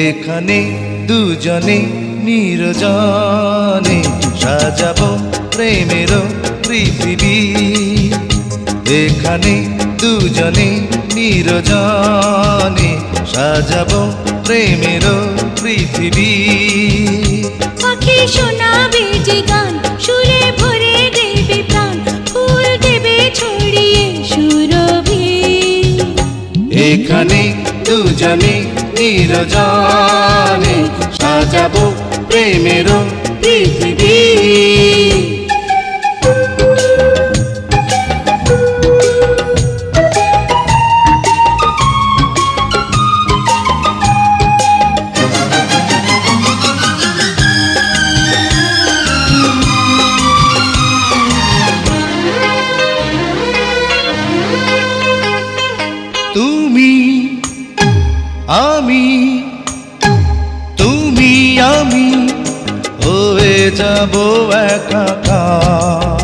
এখানে দুজনে নির্জনে সাজাবো প্রেমের পৃথিবী। এখানে দুজনে নির্জনে সাজাবো প্রেমের পৃথিবী। পাখি শোনাবে যে গান, সুরে ভরে দেবে প্রাণ, ফুল দেবে ছড়িয়ে সুরভি। এখানে দুজনে নির্জনে সাজাবো প্রেমের পৃথিবী। তুমি আমি, তুমি আমি হয়ে যাব একাকার।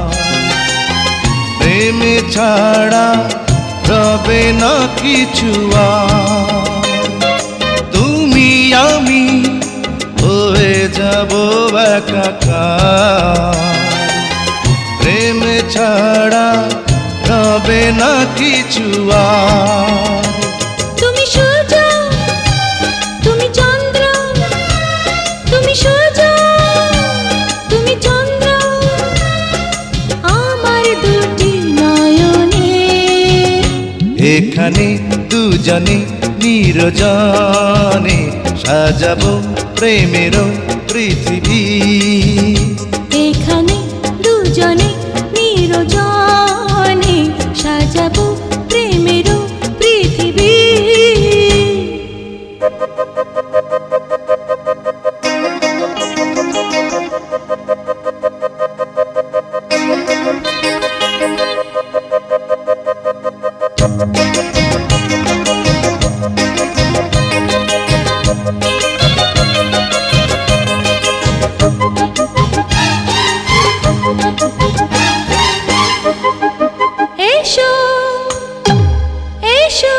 প্রেমে ছাড়া রবে না কিছু আর। তুমি আমি হয়ে যাব একাকার। প্রেমে ছাড়া রবে না কিছু আর। তুমি সূর্য, তুমি চন্দ্র, তুমি সূর্য, তুমি চন্দ্র, আমার দুটি নয়নে। এখানে দুজনে নির্জনে সাজাবো প্রেমের পৃথিবী। এখানে দুজনে নির্জনে সাজাবো প্রেমের পৃথিবী। এসো এসো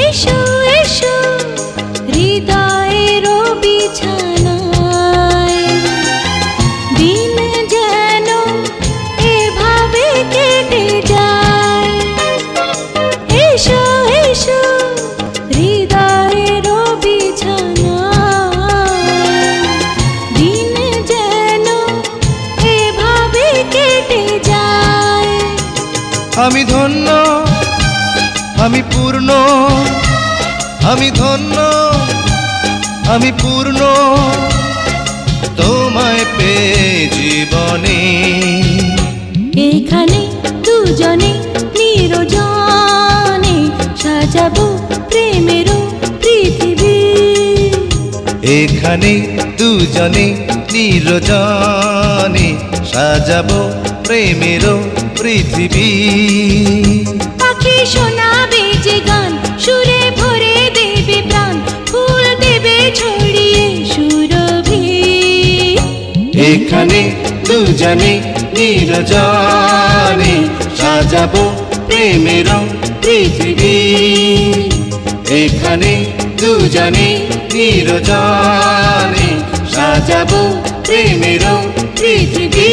এসো এসো হৃদয়ের বিছানায়, দিন যেন এভাবে কেটে যায়। এসো এসো হৃদয়ের বিছানায়, দিন যেন এভাবে কেটে যায়। আমি ধন্য, আমি পূর্ণ, আমি ধন্য, আমি পূর্ণ তোমায় পেয়ে জীবনে। এখানে দুজনে নির্জনে সাজাবো প্রেমের পৃথিবী। এখানে দুজনে নির্জনে সাজাবো প্রেমের পৃথিবী। পাখি শোনাবে যে গান, সুরে ভরে দেবে প্রাণ, ফুল দেবে ছড়িয়ে সুরভি। এখানে দুজনে নির্জনে সাজাবো প্রেমের পৃথিবী। এখানে দুজনে নির্জনে সাজাবো প্রেমের পৃথিবী।